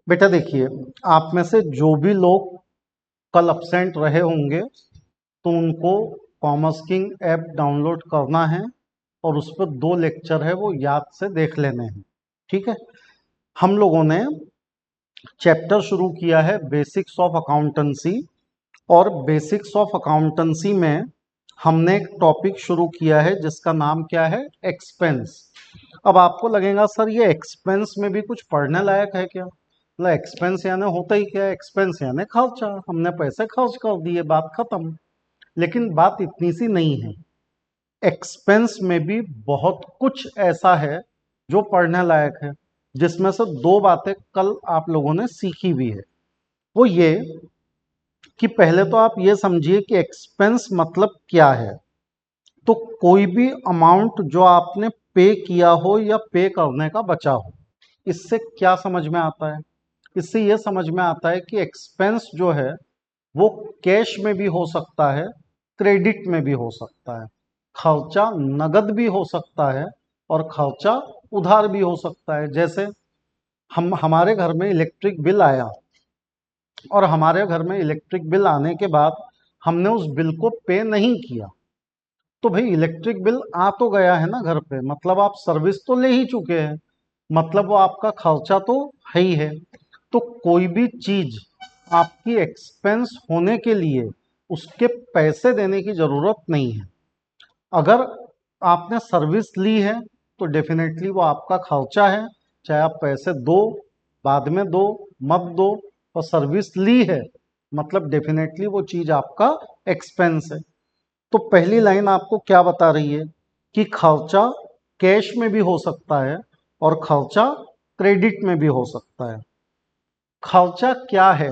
बेटा देखिए, आप में से जो भी लोग कल अपसेंट रहे होंगे तो उनको कॉमर्स किंग ऐप डाउनलोड करना है और उस पर 2 लेक्चर है वो याद से देख लेने हैं। ठीक है। हम लोगों ने चैप्टर शुरू किया है बेसिक्स ऑफ अकाउंटेंसी, और बेसिक्स ऑफ अकाउंटेंसी में हमने एक टॉपिक शुरू किया है जिसका नाम क्या है, एक्सपेंस। अब आपको लगेगा सर ये एक्सपेंस में भी कुछ पढ़ने लायक है क्या? मतलब एक्सपेंस यानी होता ही क्या है? एक्सपेंस यानी खर्चा, हमने पैसे खर्च कर दिए, बात खत्म। लेकिन बात इतनी सी नहीं है। एक्सपेंस में भी बहुत कुछ ऐसा है जो पढ़ने लायक है, जिसमें से 2 बातें कल आप लोगों ने सीखी भी है। वो ये कि पहले तो आप ये समझिए कि एक्सपेंस मतलब क्या है। तो कोई भी अमाउंट जो आपने पे किया हो या पे करने का बचा हो, इससे क्या समझ में आता है? इससे यह समझ में आता है कि एक्सपेंस जो है वो कैश में भी हो सकता है, क्रेडिट में भी हो सकता है। खर्चा नगद भी हो सकता है और खर्चा उधार भी हो सकता है। जैसे हमारे घर में इलेक्ट्रिक बिल आया और हमारे घर में इलेक्ट्रिक बिल आने के बाद हमने उस बिल को पे नहीं किया, तो भाई इलेक्ट्रिक बिल आ तो गया है ना घर पे, मतलब आप सर्विस तो ले ही चुके हैं, मतलब वो आपका खर्चा तो है ही है। तो कोई भी चीज आपकी एक्सपेंस होने के लिए उसके पैसे देने की जरूरत नहीं है। अगर आपने सर्विस ली है तो डेफिनेटली वो आपका खर्चा है, चाहे आप पैसे दो, बाद में दो, मत दो, और सर्विस ली है मतलब डेफिनेटली वो चीज आपका एक्सपेंस है। तो पहली लाइन आपको क्या बता रही है कि खर्चा कैश में भी हो सकता है और खर्चा क्रेडिट में भी हो सकता है। खर्चा क्या है?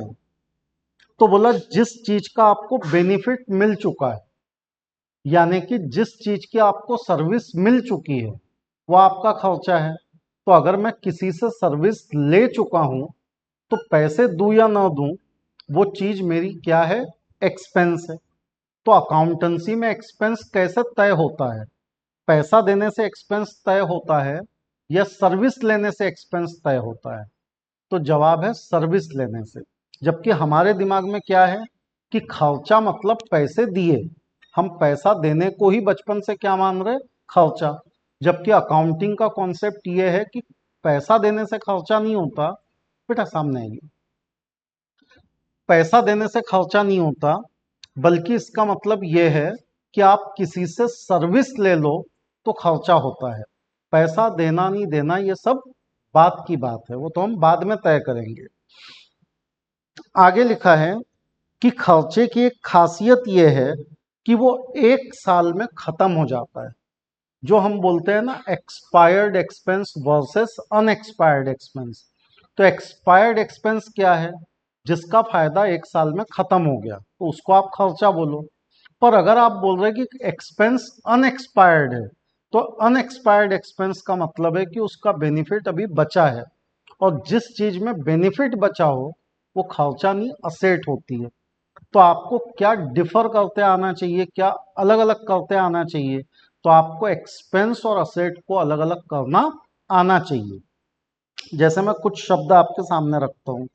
तो बोला जिस चीज का आपको बेनिफिट मिल चुका है, यानी कि जिस चीज की आपको सर्विस मिल चुकी है वो आपका खर्चा है। तो अगर मैं किसी से सर्विस ले चुका हूं तो पैसे दूं या ना दूं, वो चीज मेरी क्या है, एक्सपेंस है। तो अकाउंटेंसी में एक्सपेंस कैसे तय होता है? पैसा देने से एक्सपेंस तय होता है या सर्विस लेने से एक्सपेंस तय होता है? तो जवाब है सर्विस लेने से। जबकि हमारे दिमाग में क्या है कि खर्चा मतलब पैसे दिए, हम पैसा देने को ही बचपन से क्या मान रहे, खर्चा। जबकि अकाउंटिंग का कॉन्सेप्ट ये है कि पैसा देने से खर्चा नहीं होता। बेटा सामने आइए, पैसा देने से खर्चा नहीं होता, बल्कि इसका मतलब यह है कि आप किसी से सर्विस ले लो तो खर्चा होता है। पैसा देना नहीं देना ये सब बात की बात है, वो तो हम बाद में तय करेंगे। आगे लिखा है कि खर्चे की एक खासियत यह है कि वो 1 साल में खत्म हो जाता है। जो हम बोलते हैं ना expired expense versus unexpired expense. तो एक्सपायर्ड एक्सपेंस क्या है? जिसका फायदा 1 साल में खत्म हो गया तो उसको आप खर्चा बोलो। पर अगर आप बोल रहे हैं कि एक्सपेंस अनएक्सपायर्ड है, तो अनएक्सपायर्ड एक्सपेंस का मतलब है कि उसका बेनिफिट अभी बचा है, और जिस चीज में बेनिफिट बचा हो वो खर्चा नहीं, असेट होती है। तो आपको क्या डिफर करते आना चाहिए, क्या अलग अलग करते आना चाहिए? तो आपको एक्सपेंस और असेट को अलग अलग करना आना चाहिए। जैसे मैं कुछ शब्द आपके सामने रखता हूं।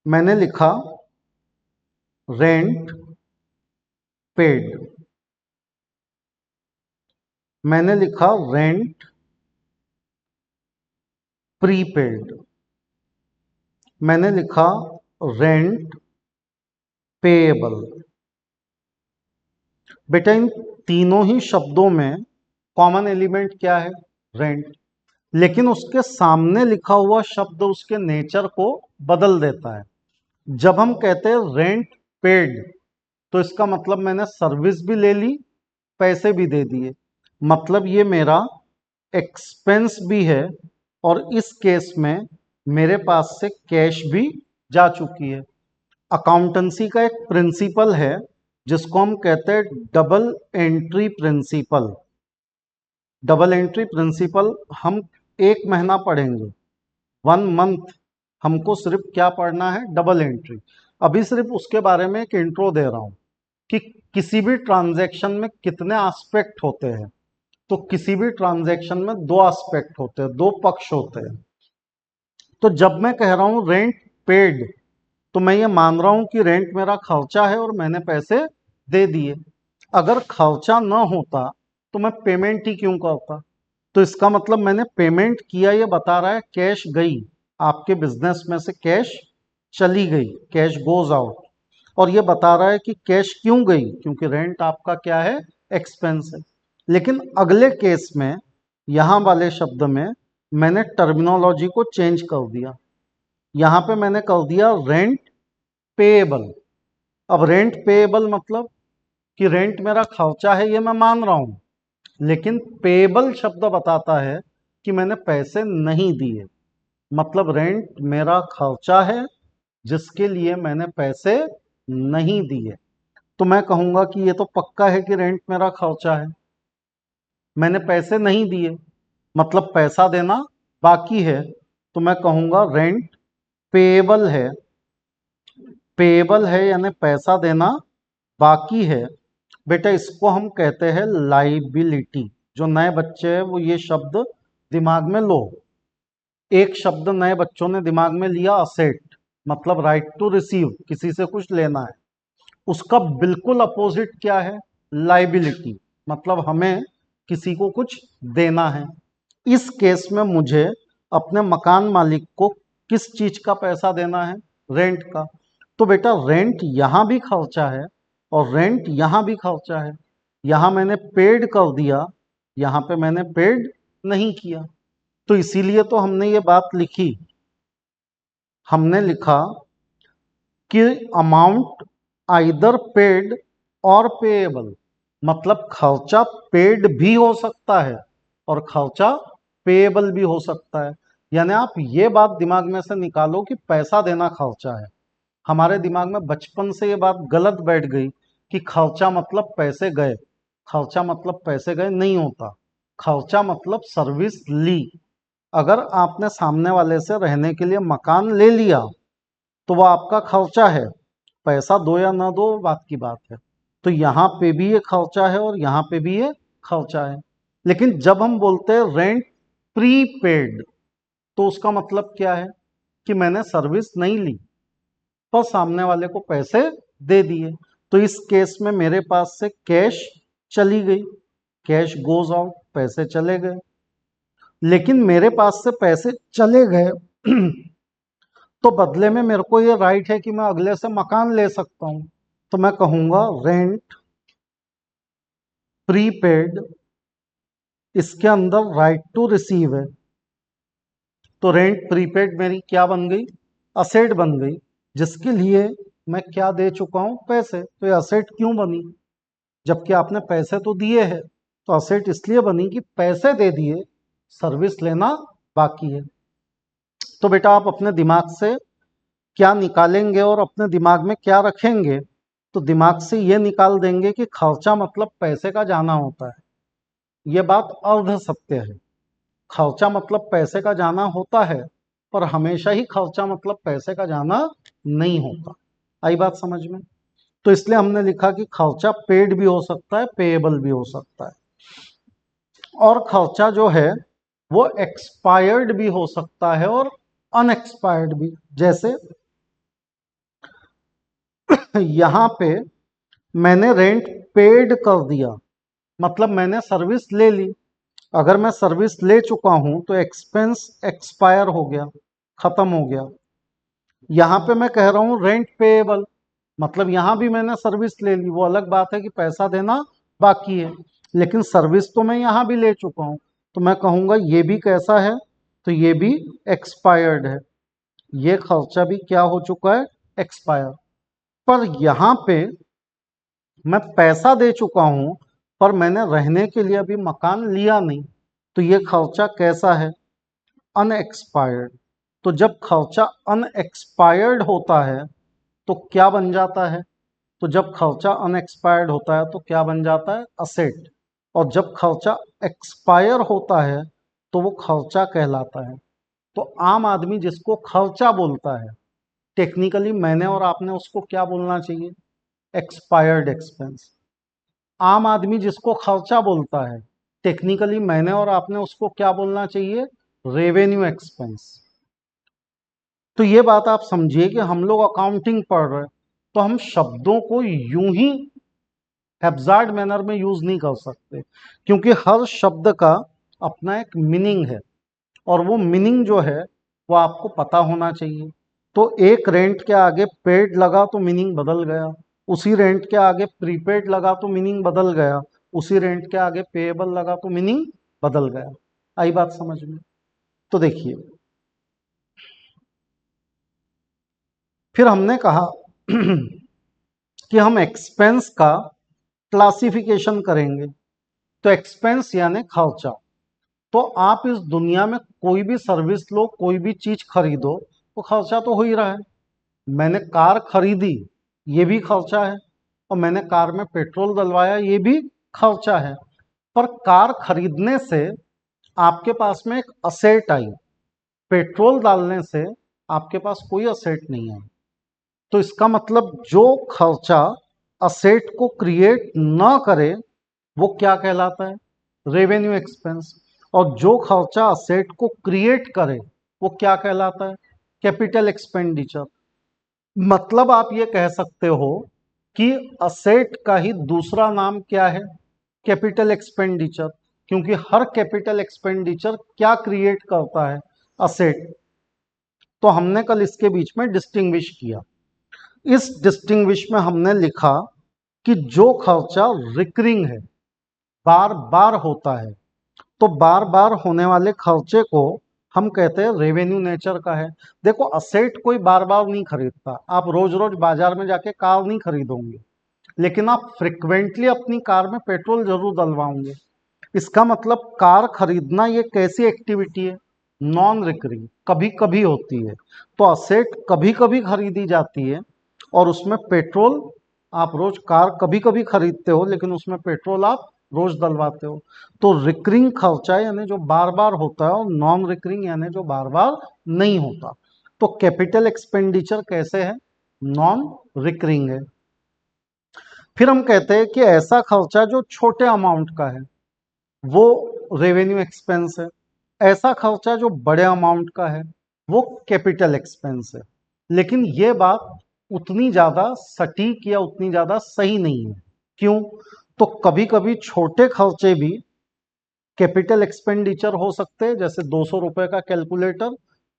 मैंने लिखा रेंट पेड, मैंने लिखा रेंट प्रीपेड, मैंने लिखा रेंट पेएबल। बेटा इन तीनों ही शब्दों में कॉमन एलिमेंट क्या है, रेंट। लेकिन उसके सामने लिखा हुआ शब्द उसके नेचर को बदल देता है। जब हम कहते हैं रेंट पेड, तो इसका मतलब मैंने सर्विस भी ले ली, पैसे भी दे दिए, मतलब ये मेरा एक्सपेंस भी है, और इस केस में मेरे पास से कैश भी जा चुकी है। अकाउंटेंसी का एक प्रिंसिपल है जिसको हम कहते हैं double entry principle. Double entry principle हम 1 महीना पढ़ेंगे, 1 मंथ। हमको सिर्फ क्या पढ़ना है, डबल एंट्री। अभी सिर्फ उसके बारे में एक इंट्रो दे रहा हूं कि किसी भी ट्रांजैक्शन में कितने एस्पेक्ट होते हैं। तो किसी भी ट्रांजैक्शन में दो एस्पेक्ट होते हैं, दो पक्ष होते हैं। तो जब मैं कह रहा हूं रेंट पेड, तो मैं ये मान रहा हूं कि रेंट मेरा खर्चा है और मैंने पैसे दे दिए। अगर खर्चा ना होता तो मैं पेमेंट ही क्यों करता? तो इसका मतलब मैंने पेमेंट किया, ये बता रहा है कैश गई, आपके बिजनेस में से कैश चली गई, कैश गोज आउट। और ये बता रहा है कि कैश क्यों गई, क्योंकि रेंट आपका क्या है, एक्सपेंस है। लेकिन अगले केस में, यहां वाले शब्द में मैंने टर्मिनोलॉजी को चेंज कर दिया। यहां पे मैंने कर दिया रेंट पेएबल। अब रेंट पेएबल मतलब कि रेंट मेरा खर्चा है, ये मैं मान रहा हूं, लेकिन पेएबल शब्द बताता है कि मैंने पैसे नहीं दिए। मतलब रेंट मेरा खर्चा है जिसके लिए मैंने पैसे नहीं दिए। तो मैं कहूंगा कि ये तो पक्का है कि रेंट मेरा खर्चा है, मैंने पैसे नहीं दिए, मतलब पैसा देना बाकी है। तो मैं कहूंगा रेंट पेएबल है। पेएबल है यानी पैसा देना बाकी है। बेटा इसको हम कहते हैं लाइबिलिटी। जो नए बच्चे हैं वो ये शब्द दिमाग में लो। एक शब्द नए बच्चों ने दिमाग में लिया, असेट, मतलब राइट टू रिसीव, किसी से कुछ लेना है। उसका बिल्कुल अपोजिट क्या है, लाइबिलिटी, मतलब हमें किसी को कुछ देना है। इस केस में मुझे अपने मकान मालिक को किस चीज का पैसा देना है, रेंट का। तो बेटा रेंट यहां भी खर्चा है और रेंट यहां भी खर्चा है। यहां मैंने पेड कर दिया, यहां पे मैंने पेड नहीं किया। तो इसीलिए तो हमने ये बात लिखी, हमने लिखा कि अमाउंट आइदर पेड और पेएबल। मतलब खर्चा पेड भी हो सकता है और खर्चा पेएबल भी हो सकता है। यानी आप ये बात दिमाग में से निकालो कि पैसा देना खर्चा है। हमारे दिमाग में बचपन से ये बात गलत बैठ गई कि खर्चा मतलब पैसे गए। खर्चा मतलब पैसे गए नहीं होता। खर्चा मतलब सर्विस ली। अगर आपने सामने वाले से रहने के लिए मकान ले लिया तो वह आपका खर्चा है। पैसा दो या ना दो बात की बात है। तो यहाँ पे भी ये खर्चा है और यहाँ पे भी ये खर्चा है। लेकिन जब हम बोलते हैं रेंट प्रीपेड, तो उसका मतलब क्या है कि मैंने सर्विस नहीं ली पर सामने वाले को पैसे दे दिए। तो इस केस में मेरे पास से कैश चली गई, कैश गोज आउट, पैसे चले गए। लेकिन मेरे पास से पैसे चले गए तो बदले में मेरे को ये राइट है कि मैं अगले से मकान ले सकता हूं। तो मैं कहूंगा रेंट प्रीपेड, इसके अंदर राइट टू रिसीव है। तो रेंट प्रीपेड मेरी क्या बन गई, असेट बन गई, जिसके लिए मैं क्या दे चुका हूं, पैसे। तो ये असेट क्यों बनी, जबकि आपने पैसे तो दिए हैं। तो असेट इसलिए बनी कि पैसे दे दिए, सर्विस लेना बाकी है। तो बेटा आप अपने दिमाग से क्या निकालेंगे और अपने दिमाग में क्या रखेंगे, तो दिमाग से ये निकाल देंगे कि खर्चा मतलब पैसे का जाना होता है। ये बात अर्ध सत्य है। खर्चा मतलब पैसे का जाना होता है, पर हमेशा ही खर्चा मतलब पैसे का जाना नहीं होता। आई बात समझ में? तो इसलिए हमने लिखा कि खर्चा पेड भी हो सकता है, पेएबल भी हो सकता है। और खर्चा जो है वो एक्सपायर्ड भी हो सकता है और अनएक्सपायर्ड भी। जैसे यहां पे मैंने रेंट पेड कर दिया, मतलब मैंने सर्विस ले ली। अगर मैं सर्विस ले चुका हूं तो एक्सपेंस एक्सपायर हो गया, खत्म हो गया। यहां पे मैं कह रहा हूं रेंट पेएबल, मतलब यहां भी मैंने सर्विस ले ली। वो अलग बात है कि पैसा देना बाकी है, लेकिन सर्विस तो मैं यहां भी ले चुका हूं। तो मैं कहूंगा ये भी कैसा है, तो ये भी एक्सपायर्ड है। ये खर्चा भी क्या हो चुका है, एक्सपायर। पर यहां पे मैं पैसा दे चुका हूं पर मैंने रहने के लिए अभी मकान लिया नहीं। तो ये खर्चा कैसा है, अनएक्सपायर्ड। तो जब खर्चा अनएक्सपायर्ड होता है तो क्या बन जाता है, तो जब खर्चा अनएक्सपायर्ड होता है तो क्या बन जाता है, असेट। और जब खर्चा एक्सपायर होता है तो वो खर्चा कहलाता है। तो आम आदमी जिसको खर्चा बोलता है, टेक्निकली मैंने और आपने उसको क्या बोलना चाहिए, एक्सपायर्ड एक्सपेंस। आम आदमी जिसको खर्चा बोलता है टेक्निकली मैंने और आपने उसको क्या बोलना चाहिए, रेवेन्यू एक्सपेंस। तो ये बात आप समझिए कि हम लोग अकाउंटिंग पढ़ रहे हैं तो हम शब्दों को यूं ही हैब्जार्ड मैनर में यूज नहीं कर सकते, क्योंकि हर शब्द का अपना एक मीनिंग है और वो मीनिंग जो है वो आपको पता होना चाहिए। तो एक रेंट के आगे पेड लगा तो मीनिंग बदल गया, उसी रेंट के आगे प्रीपेड लगा तो मीनिंग बदल गया, उसी रेंट के आगे पेएबल लगा तो मीनिंग बदल गया। आई बात समझ में? तो देखिए, फिर हमने कहा कि हम एक्सपेंस का क्लासिफिकेशन करेंगे। तो एक्सपेंस यानी खर्चा। तो आप इस दुनिया में कोई भी सर्विस लो, कोई भी चीज खरीदो, तो खर्चा तो हो ही रहा है। मैंने कार खरीदी, ये भी खर्चा है, और मैंने कार में पेट्रोल डलवाया, ये भी खर्चा है। पर कार खरीदने से आपके पास में एक असेट आई, पेट्रोल डालने से आपके पास कोई असेट नहीं आई। तो इसका मतलब जो खर्चा असेट को क्रिएट न करे वो क्या कहलाता है, रेवेन्यू एक्सपेंस। और जो खर्चा असेट को क्रिएट करे वो क्या कहलाता है, कैपिटल एक्सपेंडिचर। मतलब आप ये कह सकते हो कि असेट का ही दूसरा नाम क्या है, कैपिटल एक्सपेंडिचर। क्योंकि हर कैपिटल एक्सपेंडिचर क्या क्रिएट करता है, असेट। तो हमने कल इसके बीच में डिस्टिंग्विश किया। इस डिस्टिंग्विश में हमने लिखा कि जो खर्चा रिकरिंग है, बार बार होता है, तो बार बार होने वाले खर्चे को हम कहते हैं रेवेन्यू नेचर का है। देखो, असेट कोई बार बार नहीं खरीदता। आप रोज रोज बाजार में जाके कार नहीं खरीदोगे, लेकिन आप फ्रिक्वेंटली अपनी कार में पेट्रोल जरूर डलवाओगे। इसका मतलब कार खरीदना ये कैसी एक्टिविटी है, नॉन रिकरिंग, कभी कभी होती है। तो असेट कभी कभी खरीदी जाती है, और उसमें पेट्रोल, आप रोज कार कभी कभी खरीदते हो लेकिन उसमें पेट्रोल आप रोज डलवाते हो। तो रिकरिंग खर्चा यानी जो बार बार होता है, और नॉन रिकरिंग यानी जो बार बार नहीं होता। तो कैपिटल एक्सपेंडिचर कैसे है, नॉन रिकरिंग है। फिर हम कहते हैं कि ऐसा खर्चा जो छोटे अमाउंट का है वो रेवेन्यू एक्सपेंस है, ऐसा खर्चा जो बड़े अमाउंट का है वो कैपिटल एक्सपेंस है। लेकिन ये बात उतनी ज्यादा सटीक या उतनी ज्यादा सही नहीं है। क्यों? तो कभी कभी छोटे खर्चे भी कैपिटल एक्सपेंडिचर हो सकते हैं, जैसे 200 रुपए का कैलकुलेटर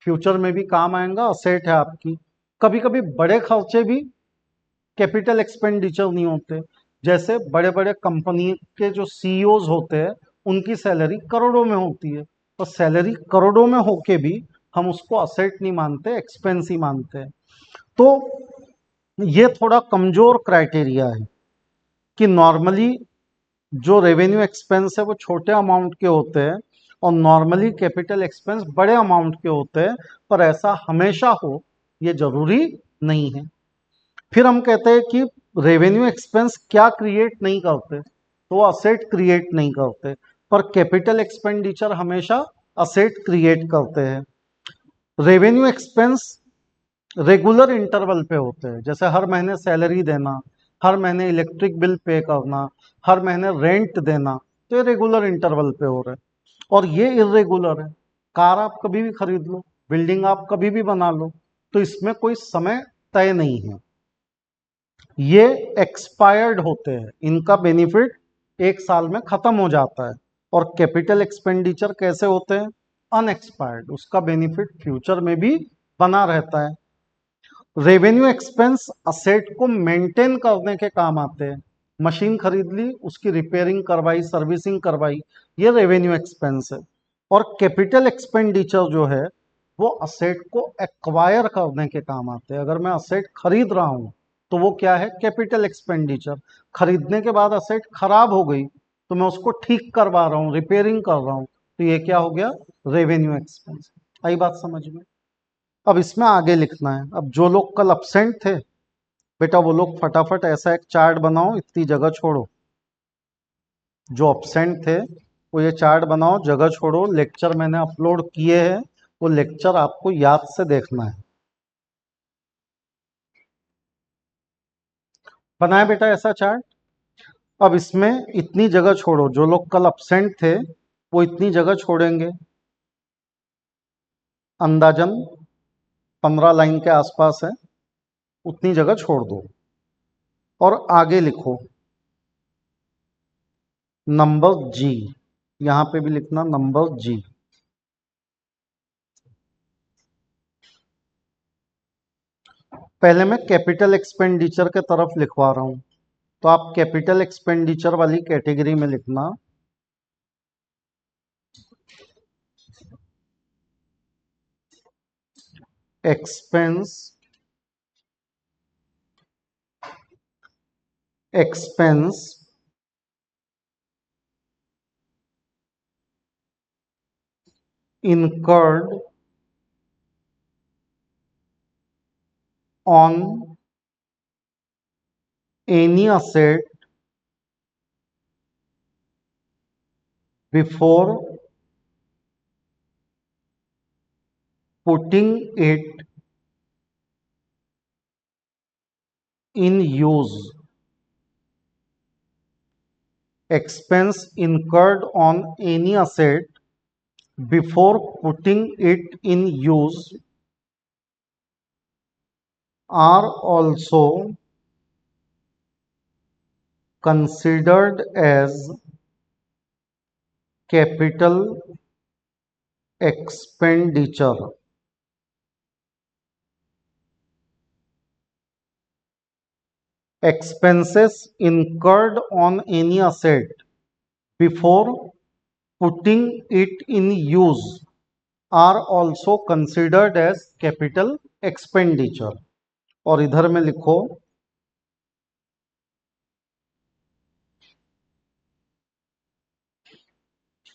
फ्यूचर में भी काम आएगा, असेट है आपकी। कभी कभी बड़े खर्चे भी कैपिटल एक्सपेंडिचर नहीं होते, जैसे बड़े बड़े कंपनी के जो सीईओज होते हैं उनकी सैलरी करोड़ों में होती है, तो सैलरी करोड़ों में होके भी हम उसको असेट नहीं मानते, एक्सपेंस ही मानते हैं। तो ये थोड़ा कमजोर क्राइटेरिया है कि नॉर्मली जो रेवेन्यू एक्सपेंस है वो छोटे अमाउंट के होते हैं, और नॉर्मली कैपिटल एक्सपेंस बड़े अमाउंट के होते हैं। पर ऐसा हमेशा हो ये जरूरी नहीं है। फिर हम कहते हैं कि रेवेन्यू एक्सपेंस क्या क्रिएट नहीं करते, तो वो असेट क्रिएट नहीं करते, पर कैपिटल एक्सपेंडिचर हमेशा असेट क्रिएट करते हैं। रेवेन्यू एक्सपेंस रेगुलर इंटरवल पे होते हैं, जैसे हर महीने सैलरी देना, हर महीने इलेक्ट्रिक बिल पे करना, हर महीने रेंट देना, तो ये रेगुलर इंटरवल पे हो रहे हैं। और ये इरेगुलर है। कार आप कभी भी खरीद लो, बिल्डिंग आप कभी भी बना लो, तो इसमें कोई समय तय नहीं है। ये एक्सपायर्ड होते हैं, इनका बेनिफिट एक साल में खत्म हो जाता है। और कैपिटल एक्सपेंडिचर कैसे होते हैं, अनएक्सपायर्ड, उसका बेनिफिट फ्यूचर में भी बना रहता है। रेवेन्यू एक्सपेंस असेट को मेंटेन करने के काम आते हैं। मशीन खरीद ली, उसकी रिपेयरिंग करवाई, सर्विसिंग करवाई, ये रेवेन्यू एक्सपेंस है। और कैपिटल एक्सपेंडिचर जो है वो असेट को एक्वायर करने के काम आते हैं। अगर मैं असेट खरीद रहा हूं तो वो क्या है, कैपिटल एक्सपेंडिचर। खरीदने के बाद असेट खराब हो गई तो मैं उसको ठीक करवा रहा हूँ, रिपेयरिंग कर रहा हूँ, तो ये क्या हो गया, रेवेन्यू एक्सपेंस। आई बात समझ में? अब इसमें आगे लिखना है। अब जो लोग कल अपसेंट थे बेटा, वो लोग फटाफट ऐसा एक चार्ट बनाओ, इतनी जगह छोड़ो। जो अपसेंट थे वो ये चार्ट बनाओ, जगह छोड़ो। लेक्चर मैंने अपलोड किए हैं, वो लेक्चर आपको याद से देखना है। बनाए बेटा ऐसा चार्ट। अब इसमें इतनी जगह छोड़ो, जो लोग कल अपसेंट थे वो इतनी जगह छोड़ेंगे, अंदाजन 15 लाइन के आसपास है, उतनी जगह छोड़ दो और आगे लिखो नंबर जी। यहां पे भी लिखना नंबर जी। पहले मैं कैपिटल एक्सपेंडिचर के तरफ लिखवा रहा हूं, तो आप कैपिटल एक्सपेंडिचर वाली कैटेगरी में लिखना expense expense incurred on any asset before putting it in use. Expense incurred on any asset before putting it in use are also considered as capital expenditure. Expenses incurred on any asset before putting it in use are also considered as capital expenditure. और इधर में लिखो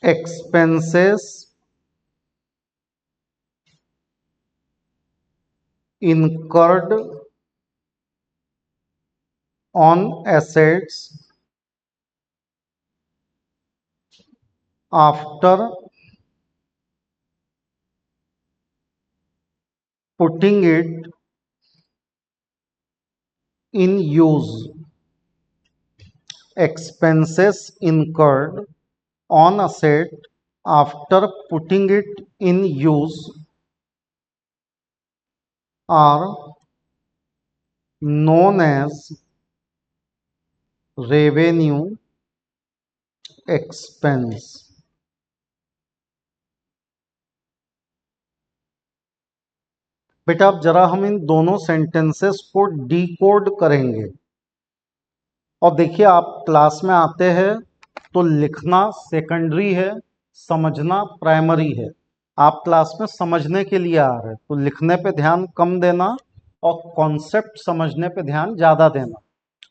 expenses incurred on assets after putting it in use. Expenses incurred on asset after putting it in use are known as revenue expense. बेटा अब जरा हम इन दोनों sentences को डिकोड करेंगे। और देखिए, आप क्लास में आते हैं तो लिखना सेकेंडरी है, समझना प्राइमरी है। आप क्लास में समझने के लिए आ रहे हैं तो लिखने पे ध्यान कम देना और कॉन्सेप्ट समझने पे ध्यान ज़्यादा देना।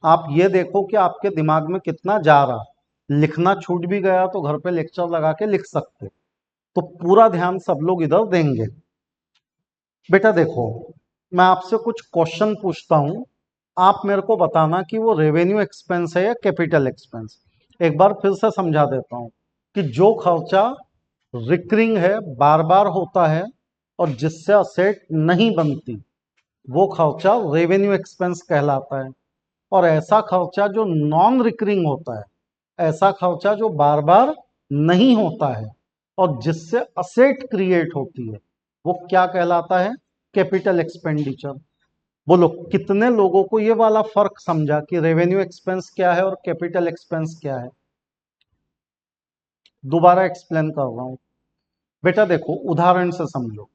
आप ये देखो कि आपके दिमाग में कितना जा रहा। लिखना छूट भी गया तो घर पे लेक्चर लगा के लिख सकते। तो पूरा ध्यान सब लोग इधर देंगे। बेटा देखो, मैं आपसे कुछ क्वेश्चन पूछता हूं, आप मेरे को बताना कि वो रेवेन्यू एक्सपेंस है या कैपिटल एक्सपेंस। एक बार फिर से समझा देता हूं कि जो खर्चा रिकरिंग है, बार बार होता है और जिससे असेट नहीं बनती, वो खर्चा रेवेन्यू एक्सपेंस कहलाता है। और ऐसा खर्चा जो नॉन रिकरिंग होता है, ऐसा खर्चा जो बार बार नहीं होता है और जिससे असेट क्रिएट होती है, वो क्या कहलाता है? Capital expenditure. बोलो कितने लोगों को ये वाला फर्क समझा कि रेवेन्यू एक्सपेंस क्या है और कैपिटल एक्सपेंस क्या है? दोबारा एक्सप्लेन कर रहा हूं। बेटा देखो, उदाहरण से समझो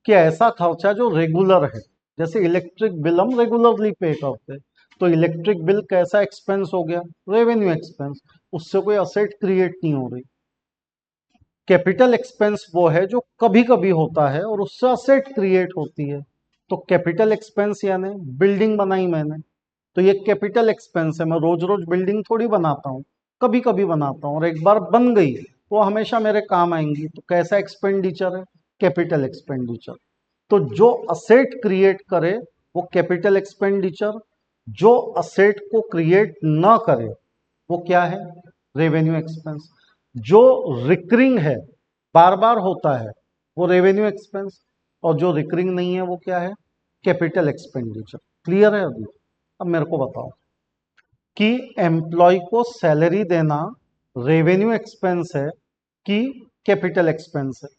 कि ऐसा खर्चा जो रेगुलर है, जैसे इलेक्ट्रिक बिल हम रेगुलरली पे करते हैं, तो इलेक्ट्रिक बिल कैसा एक्सपेंस हो गया? Revenue expense. उससे कोई असेट क्रिएट नहीं हो रही। कैपिटल एक्सपेंस वो है जो कभी कभी होता है और उससे असेट क्रिएट होती है। तो कैपिटल एक्सपेंस यानी बिल्डिंग बनाई मैंने, तो ये कैपिटल एक्सपेंस है। मैं रोज रोज बिल्डिंग थोड़ी बनाता हूँ, कभी कभी बनाता हूँ और एक बार बन गई वो हमेशा मेरे काम आएंगी। तो कैसा एक्सपेंडिचर है? Capital expenditure. तो जो असेट क्रिएट करे वो कैपिटल एक्सपेंडिचर, जो असेट को क्रिएट ना करे वो क्या है? Revenue expense. जो रिकरिंग है, बार बार होता है, वो रेवेन्यू एक्सपेंस। और जो रिकरिंग नहीं है वो क्या है? Capital expenditure. क्लियर है अभी? अब मेरे को बताओ। कि एम्प्लॉय को सैलरी देना रेवेन्यू एक्सपेंस है कि कैपिटल एक्सपेंस है?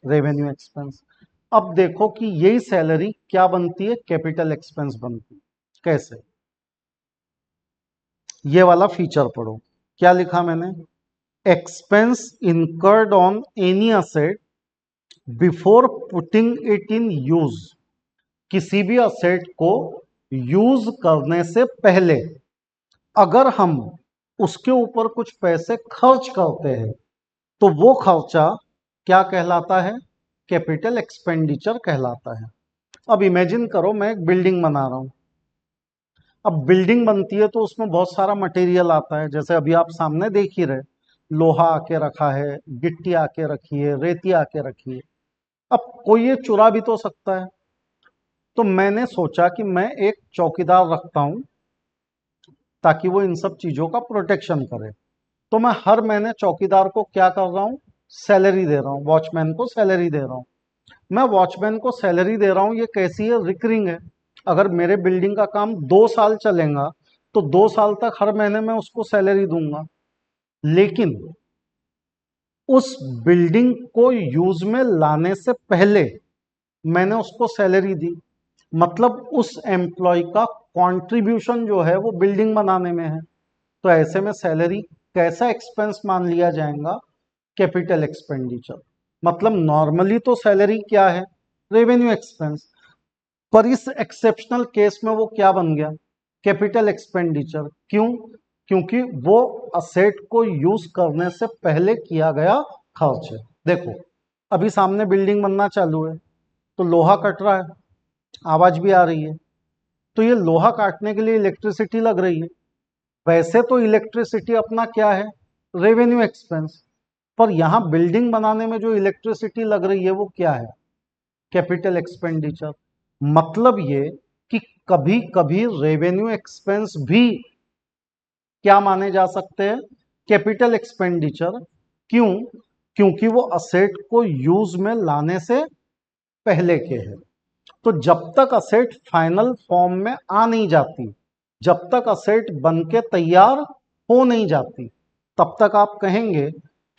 Revenue expense. अब देखो कि यही सैलरी क्या बनती है? कैपिटल एक्सपेंस बनती है। कैसे? ये वाला फीचर पढ़ो, क्या लिखा मैंने? Expense incurred on any asset before putting it in use. किसी भी असेट को यूज करने से पहले अगर हम उसके ऊपर कुछ पैसे खर्च करते हैं तो वो खर्चा क्या कहलाता है? कैपिटल एक्सपेंडिचर कहलाता है। अब इमेजिन करो मैं एक बिल्डिंग बना रहा हूं। अब बिल्डिंग बनती है तो उसमें बहुत सारा मटेरियल आता है, जैसे अभी आप सामने देख ही रहे, लोहा आके रखा है, गिट्टी आके रखी है, रेती आके रखी है। अब कोई ये चुरा भी तो सकता है। तो मैंने सोचा कि मैं एक चौकीदार रखता हूं ताकि वो इन सब चीजों का प्रोटेक्शन करे। तो मैं हर महीने चौकीदार को क्या कर रहा हूं? सैलरी दे रहा हूं, वॉचमैन को सैलरी दे रहा हूं। मैं वॉचमैन को सैलरी दे रहा हूं, ये कैसी है? रिकरिंग है। अगर मेरे बिल्डिंग का काम 2 साल चलेगा तो 2 साल तक हर महीने मैं उसको सैलरी दूंगा। लेकिन उस बिल्डिंग को यूज में लाने से पहले मैंने उसको सैलरी दी, मतलब उस एम्प्लॉय का कंट्रीब्यूशन जो है वो बिल्डिंग बनाने में है। तो ऐसे में सैलरी कैसा एक्सपेंस मान लिया जाएगा? Capital expenditure. मतलब नॉर्मली तो सैलरी क्या है? Revenue expense. पर इस एक्सेप्शनल केस में वो क्या बन गया? Capital expenditure. क्यों? क्योंकि वो असेट को यूज करने से पहले किया गया खर्च है। देखो अभी सामने बिल्डिंग बनना चालू है तो लोहा कट रहा है, आवाज भी आ रही है। तो ये लोहा काटने के लिए इलेक्ट्रिसिटी लग रही है। वैसे तो इलेक्ट्रिसिटी अपना क्या है? Revenue expense. पर यहां बिल्डिंग बनाने में जो इलेक्ट्रिसिटी लग रही है वो क्या है? Capital expenditure. मतलब ये कि कभी कभी रेवेन्यू एक्सपेंस भी क्या माने जा सकते हैं? Capital expenditure. क्यों? क्योंकि वो असेट को यूज में लाने से पहले के हैं। तो जब तक असेट फाइनल फॉर्म में आ नहीं जाती, जब तक असेट बन के तैयार हो नहीं जाती, तब तक आप कहेंगे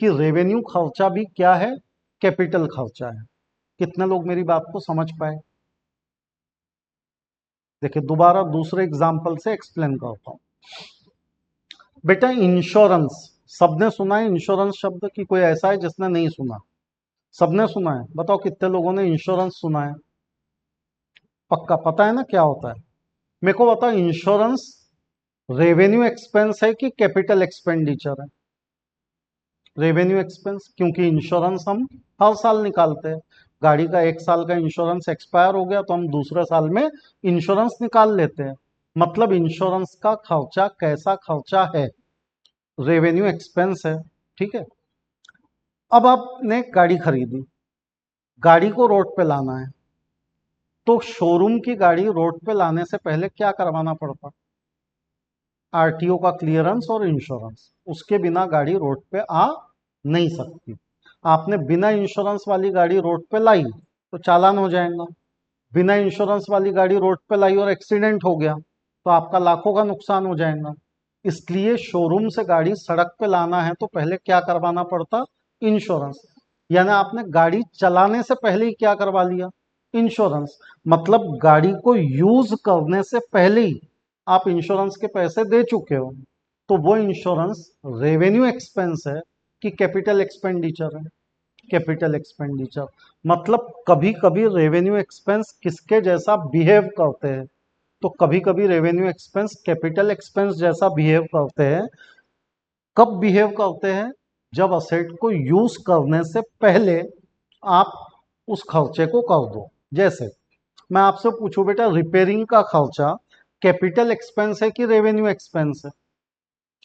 कि रेवेन्यू खर्चा भी क्या है? कैपिटल खर्चा है। कितने लोग मेरी बात को समझ पाए? देखिए दोबारा दूसरे एग्जाम्पल से एक्सप्लेन करता हूं। बेटा इंश्योरेंस, सबने सुना है इंश्योरेंस शब्द? की कोई ऐसा है जिसने नहीं सुना? सबने सुना है। बताओ कितने लोगों ने इंश्योरेंस सुना है? पक्का पता है ना क्या होता है? मेरे को बताओ इंश्योरेंस रेवेन्यू एक्सपेंस है कि कैपिटल एक्सपेंडिचर है? रेवेन्यू एक्सपेंस, क्योंकि इंश्योरेंस हम हर साल निकालते हैं। गाड़ी का 1 साल का इंश्योरेंस एक्सपायर हो गया तो हम दूसरे साल में इंश्योरेंस निकाल लेते हैं। मतलब इंश्योरेंस का खर्चा कैसा खर्चा है? रेवेन्यू एक्सपेंस है। ठीक है। अब आपने गाड़ी खरीदी, गाड़ी को रोड पे लाना है, तो शोरूम की गाड़ी रोड पे लाने से पहले क्या करवाना पड़ता? आरटीओ का क्लियरेंस और इंश्योरेंस। उसके बिना गाड़ी रोड पे आ नहीं सकती। आपने बिना इंश्योरेंस वाली गाड़ी रोड पे लाई तो चालान हो जाएगा। बिना इंश्योरेंस वाली गाड़ी रोड पे लाई और एक्सीडेंट हो गया तो आपका लाखों का नुकसान हो जाएगा। इसलिए शोरूम से गाड़ी सड़क पे लाना है तो पहले क्या करवाना पड़ता? इंश्योरेंस। यानी आपने गाड़ी चलाने से पहले ही क्या करवा लिया? इंश्योरेंस। मतलब गाड़ी को यूज करने से पहले ही आप इंश्योरेंस के पैसे दे चुके हो। तो वो इंश्योरेंस रेवेन्यू एक्सपेंस है कि कैपिटल एक्सपेंडिचर है? Capital expenditure. मतलब कभी कभी रेवेन्यू एक्सपेंस किसके जैसा बिहेव करते हैं? तो कभी कभी रेवेन्यू एक्सपेंस कैपिटल एक्सपेंस जैसा बिहेव करते हैं। कब बिहेव करते हैं? जब असेट को यूज करने से पहले आप उस खर्चे को कर दो। जैसे मैं आपसे पूछूं बेटा रिपेयरिंग का खर्चा कैपिटल एक्सपेंस है कि रेवेन्यू एक्सपेंस है?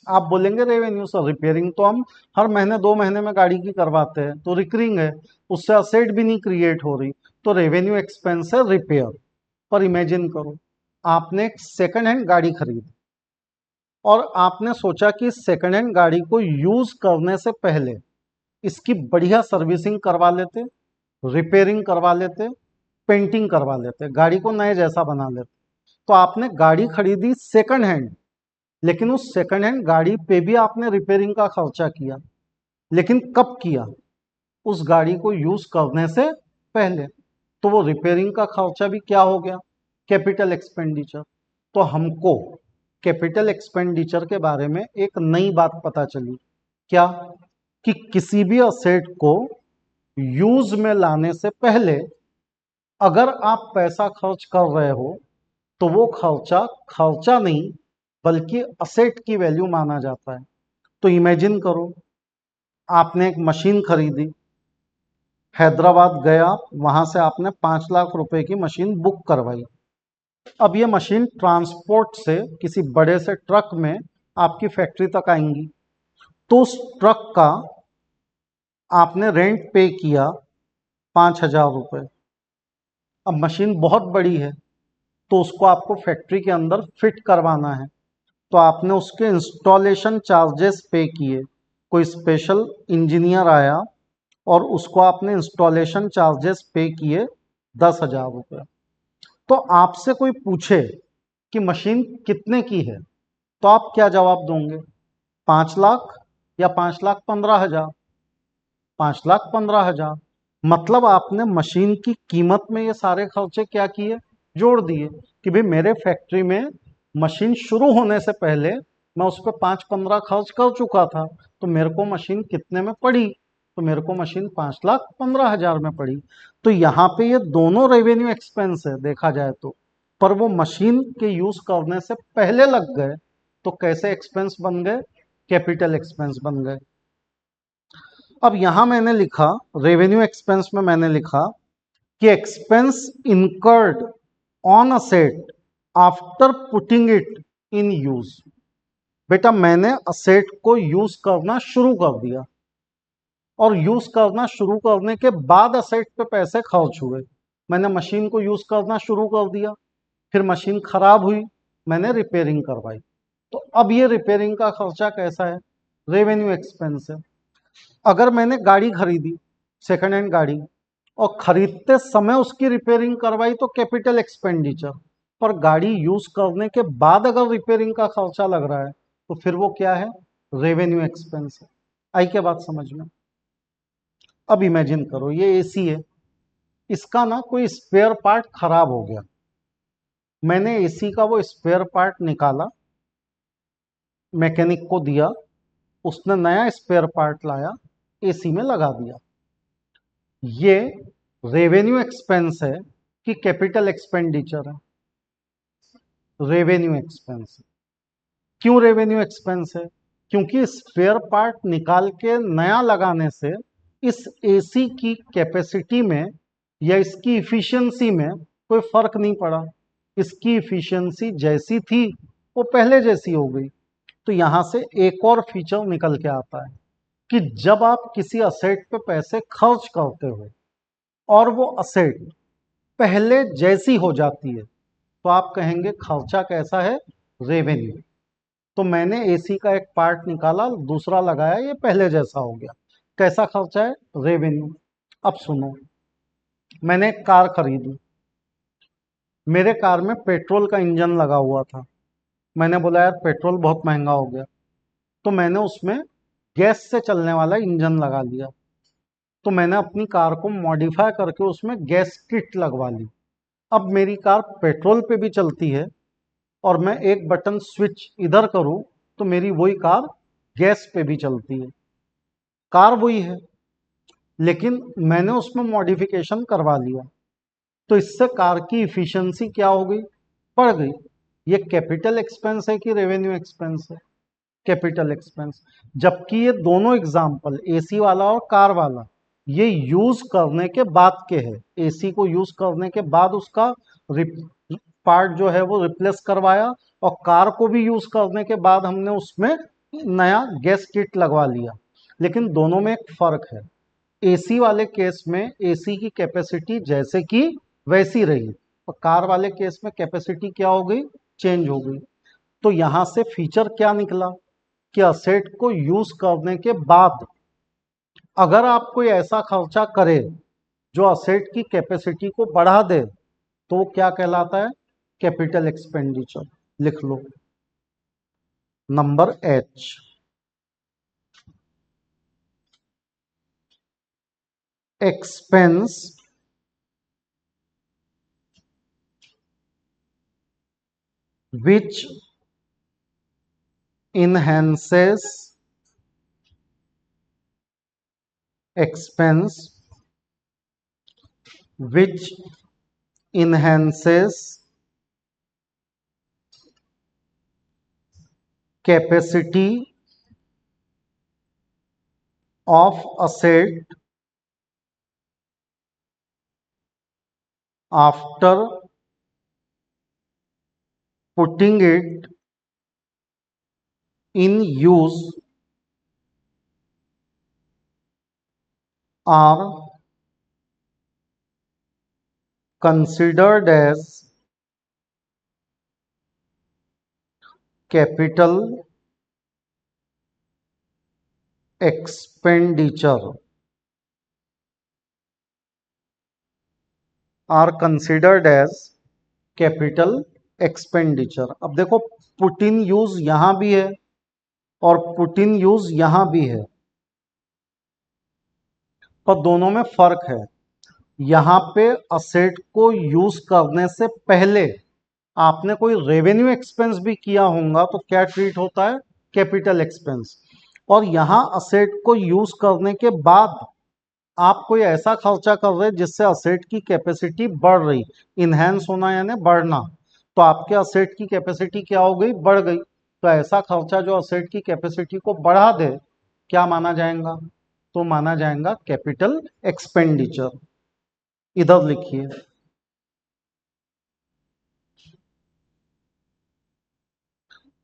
आप बोलेंगे रेवेन्यू। सर रिपेयरिंग तो हम हर महीने 2 महीने में गाड़ी की करवाते हैं तो रिकरिंग है, उससे असेट भी नहीं क्रिएट हो रही, तो रेवेन्यू एक्सपेंस है रिपेयर। पर इमेजिन करो आपने एक सेकंड हैंड गाड़ी खरीदी और आपने सोचा कि सेकंड हैंड गाड़ी को यूज करने से पहले इसकी बढ़िया सर्विसिंग करवा लेते, रिपेयरिंग करवा लेते, पेंटिंग करवा लेते, गाड़ी को नए जैसा बना लेते। तो आपने गाड़ी खरीदी सेकंड हैंड, लेकिन उस सेकंड हैंड गाड़ी पे भी आपने रिपेयरिंग का खर्चा किया, लेकिन कब किया? उस गाड़ी को यूज करने से पहले। तो वो रिपेयरिंग का खर्चा भी क्या हो गया? Capital expenditure. तो हमको कैपिटल एक्सपेंडिचर के बारे में एक नई बात पता चली। क्या? कि किसी भी असेट को यूज में लाने से पहले अगर आप पैसा खर्च कर रहे हो तो वो खर्चा खर्चा नहीं बल्कि असेट की वैल्यू माना जाता है। तो इमेजिन करो, आपने एक मशीन खरीदी, हैदराबाद गया, वहां से आपने 5 लाख रुपए की मशीन बुक करवाई। अब ये मशीन ट्रांसपोर्ट से किसी बड़े से ट्रक में आपकी फैक्ट्री तक आएंगी। तो उस ट्रक का आपने रेंट पे किया 5,000 रुपये। अब मशीन बहुत बड़ी है तो उसको आपको फैक्ट्री के अंदर फिट करवाना है, तो आपने उसके इंस्टॉलेशन चार्जेस पे किए। कोई स्पेशल इंजीनियर आया और उसको आपने इंस्टॉलेशन चार्जेस पे किए 10,000 रुपये। तो आपसे कोई पूछे कि मशीन कितने की है, तो आप क्या जवाब दोगे? 5 लाख या 5,15,000? 5,15,000। मतलब आपने मशीन की कीमत में ये सारे खर्चे क्या किए? जोड़ दिए कि भाई मेरे फैक्ट्री में मशीन शुरू होने से पहले मैं उस पर 5-15 खर्च कर चुका था, तो मेरे को मशीन कितने में पड़ी? तो मेरे को मशीन 5,15,000 में पड़ी। तो यहाँ पे ये दोनों रेवेन्यू एक्सपेंस है देखा जाए तो, पर वो मशीन के यूज करने से पहले लग गए तो कैसे एक्सपेंस बन गए? कैपिटल एक्सपेंस बन गए। अब यहां मैंने लिखा, रेवेन्यू एक्सपेंस में मैंने लिखा कि expense incurred on asset after putting it in use. बेटा मैंने असेट को यूज करना शुरू कर दिया और यूज करना शुरू करने के बाद असेट पे पैसे खर्च हुए। मैंने मशीन को यूज करना शुरू कर दिया, फिर मशीन खराब हुई, मैंने रिपेयरिंग करवाई। तो अब ये रिपेयरिंग का खर्चा कैसा है? रेवेन्यू एक्सपेंस है। अगर मैंने गाड़ी खरीदी, सेकंड हैंड गाड़ी, और खरीदते समय उसकी रिपेयरिंग करवाई तो कैपिटल एक्सपेंडिचर। पर गाड़ी यूज करने के बाद अगर रिपेयरिंग का खर्चा लग रहा है तो फिर वो क्या है? रेवेन्यू एक्सपेंस है। आई क्या बात समझ में? अब इमेजिन करो ये एसी है, इसका ना कोई स्पेयर पार्ट खराब हो गया। मैंने एसी का वो स्पेयर पार्ट निकाला, मैकेनिक को दिया, उसने नया स्पेयर पार्ट लाया, एसी में लगा दिया। ये रेवेन्यू एक्सपेंस है कि कैपिटल एक्सपेंडिचर है? रेवेन्यू एक्सपेंस है। क्यों रेवेन्यू एक्सपेंस है? क्योंकि स्पेयर पार्ट निकाल के नया लगाने से इस एसी की कैपेसिटी में या इसकी इफिशियंसी में कोई फर्क नहीं पड़ा। इसकी इफिशियंसी जैसी थी वो पहले जैसी हो गई। तो यहां से एक और फीचर निकल के आता है कि जब आप किसी असेट पे पैसे खर्च करते हो और वो असेट पहले जैसी हो जाती है तो आप कहेंगे खर्चा कैसा है? रेवेन्यू। तो मैंने एसी का एक पार्ट निकाला, दूसरा लगाया, ये पहले जैसा हो गया, कैसा खर्चा है? रेवेन्यू। अब सुनो, मैंने एक कार खरीदी, मेरे कार में पेट्रोल का इंजन लगा हुआ था। मैंने बोला यार पेट्रोल बहुत महंगा हो गया, तो मैंने उसमें गैस से चलने वाला इंजन लगा लिया। तो मैंने अपनी कार को मॉडिफाई करके उसमें गैस किट लगवा ली। अब मेरी कार पेट्रोल पे भी चलती है और मैं एक बटन स्विच इधर करूं तो मेरी वही कार गैस पे भी चलती है। कार वही है लेकिन मैंने उसमें मॉडिफिकेशन करवा लिया, तो इससे कार की इफिशियंसी क्या हो गई? बढ़ गई। ये कैपिटल एक्सपेंस है कि रेवेन्यू एक्सपेंस है? Capital expense. जबकि ये दोनों एग्जाम्पल, एसी वाला और कार वाला, ये यूज करने के बाद के है। एसी को यूज करने के बाद उसका पार्ट जो है वो रिप्लेस करवाया, और कार को भी यूज करने के बाद हमने उसमें नया गैस किट लगवा लिया। लेकिन दोनों में एक फर्क है। एसी वाले केस में एसी की कैपेसिटी जैसे कि वैसी रही, और कार वाले केस में कैपेसिटी क्या हो गई? चेंज हो गई। तो यहां से फीचर क्या निकला कि असेट को यूज करने के बाद अगर आप कोई ऐसा खर्चा करे जो असेट की कैपेसिटी को बढ़ा दे तो वो क्या कहलाता है? Capital expenditure. लिख लो। Number H, expense which enhances expense which enhances capacity of asset after putting it in use are considered as capital expenditure, are considered as capital expenditure. अब देखो, पुट इन यूज यहां भी है और put in use यहां भी है, पर दोनों में फर्क है। यहां पे असेट को यूज करने से पहले आपने कोई रेवेन्यू एक्सपेंस भी किया होगा तो क्या ट्रीट होता है, कैपिटल एक्सपेंस। और यहां असेट को यूज करने के बाद आप कोई ऐसा खर्चा कर रहे हैं जिससे असेट की कैपेसिटी बढ़ रही, इनहेंस होना यानी बढ़ना, तो आपके असेट की कैपेसिटी क्या हो गई, बढ़ गई। तो ऐसा खर्चा जो असेट की कैपेसिटी को बढ़ा दे क्या माना जाएगा, तो माना जाएगा कैपिटल एक्सपेंडिचर। इधर लिखिए,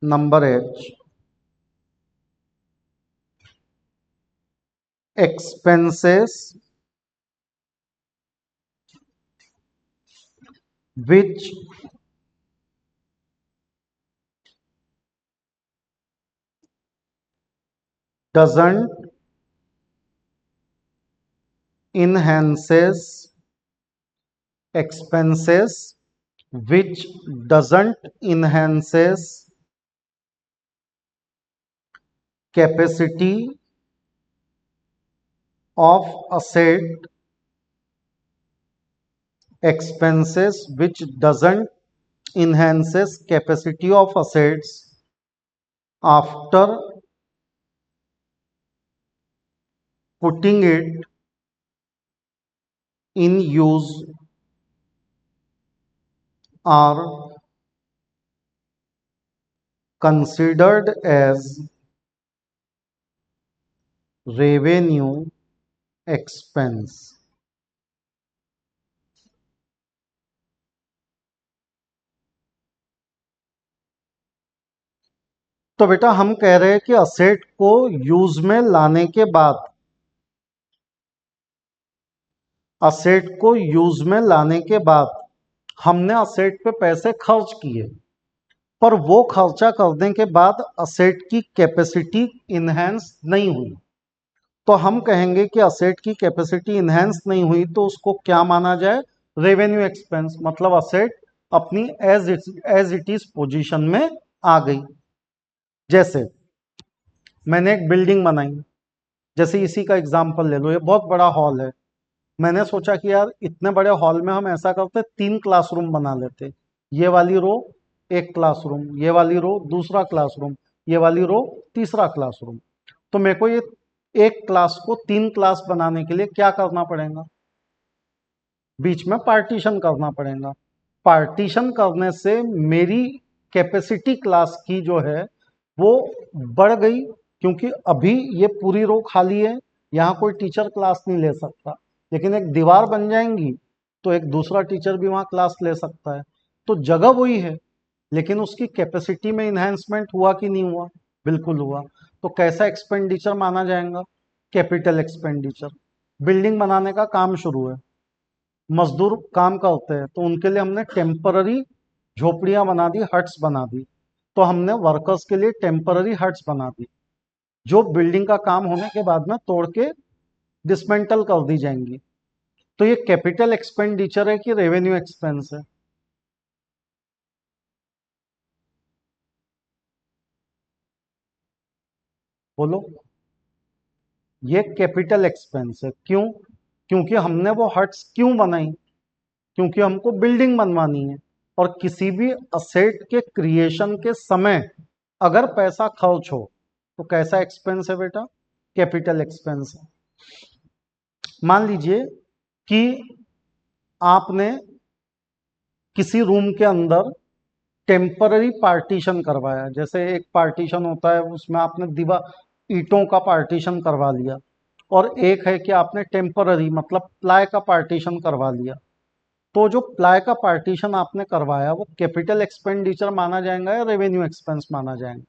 number H, expenses which doesn't enhances expenses which doesn't enhances capacity of asset, expenses which doesn't enhances capacity of assets after putting it in use are considered as revenue expense। तो बेटा हम कह रहे हैं कि asset को use में लाने के बाद, असेट को यूज में लाने के बाद हमने असेट पे पैसे खर्च किए, पर वो खर्चा करने के बाद असेट की कैपेसिटी इनहेंस नहीं हुई, तो हम कहेंगे कि असेट की कैपेसिटी इनहेंस नहीं हुई तो उसको क्या माना जाए, रेवेन्यू एक्सपेंस। मतलब असेट अपनी एज इट इज पोजीशन में आ गई। जैसे मैंने एक बिल्डिंग बनाई, जैसे इसी का एग्जांपल ले लो, ये बहुत बड़ा हॉल है। मैंने सोचा कि यार इतने बड़े हॉल में हम ऐसा करते, 3 क्लासरूम बना लेते। ये वाली रो एक क्लासरूम, ये वाली रो दूसरा क्लासरूम, ये वाली रो तीसरा क्लासरूम। तो मेरे को ये एक क्लास को 3 क्लास बनाने के लिए क्या करना पड़ेगा, बीच में पार्टीशन करना पड़ेगा। पार्टीशन करने से मेरी कैपेसिटी क्लास की जो है वो बढ़ गई, क्योंकि अभी ये पूरी रो खाली है, यहाँ कोई टीचर क्लास नहीं ले सकता। लेकिन एक दीवार बन जाएंगी तो एक दूसरा टीचर भी वहाँ क्लास ले सकता है। तो जगह वही है, लेकिन उसकी कैपेसिटी में इन्हेंसमेंट हुआ कि नहीं हुआ, बिल्कुल हुआ। तो कैसा एक्सपेंडिचर माना जाएगा, कैपिटल एक्सपेंडिचर। बिल्डिंग बनाने का काम शुरू है, मजदूर काम करते हैं, तो उनके लिए हमने टेम्पररी झोपड़ियां बना दी, हट्स बना दी। तो हमने वर्कर्स के लिए टेम्पररी हट्स बना दी, जो बिल्डिंग का काम होने के बाद में तोड़ के डिसमेंटल कर दी जाएंगी। तो ये कैपिटल एक्सपेंडिचर है कि रेवेन्यू एक्सपेंस है। बोलो। ये कैपिटल एक्सपेंस है। क्यों? क्योंकि हमने वो हट्स क्यों बनाई? क्योंकि हमको बिल्डिंग बनवानी है। और किसी भी असेट के क्रिएशन के समय अगर पैसा खर्च हो तो कैसा एक्सपेंस है बेटा? कैपिटल एक्सपेंस है। मान लीजिए कि आपने किसी रूम के अंदर टेम्पररी पार्टीशन करवाया। जैसे एक पार्टीशन होता है, उसमें आपने दीवार ईंटों का पार्टीशन करवा लिया, और एक है कि आपने टेम्पररी मतलब प्लाई का पार्टीशन करवा लिया। तो जो प्लाई का पार्टीशन आपने करवाया वो कैपिटल एक्सपेंडिचर माना जाएगा या रेवेन्यू एक्सपेंस माना जाएगा?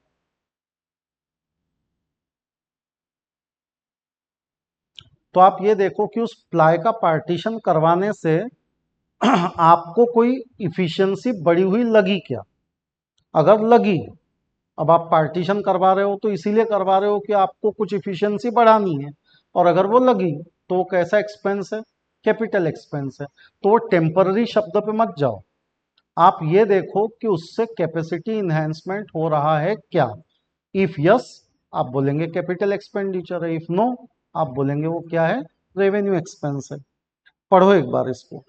तो आप ये देखो कि उस प्लाई का पार्टीशन करवाने से आपको कोई इफिशियंसी बढ़ी हुई लगी क्या? अगर लगी, अब आप पार्टीशन करवा रहे हो तो इसीलिए करवा रहे हो कि आपको कुछ इफिशियंसी बढ़ानी है, और अगर वो लगी तो वो कैसा एक्सपेंस है? कैपिटल एक्सपेंस है। तो वो टेम्पररी शब्द पे मत जाओ, आप ये देखो कि उससे कैपेसिटी इन्हेंसमेंट हो रहा है क्या। इफ यस, आप बोलेंगे कैपिटल एक्सपेंडिचर है। इफ नो, आप बोलेंगे वो क्या है? रेवेन्यू एक्सपेंस है। पढ़ो एक बार इसको।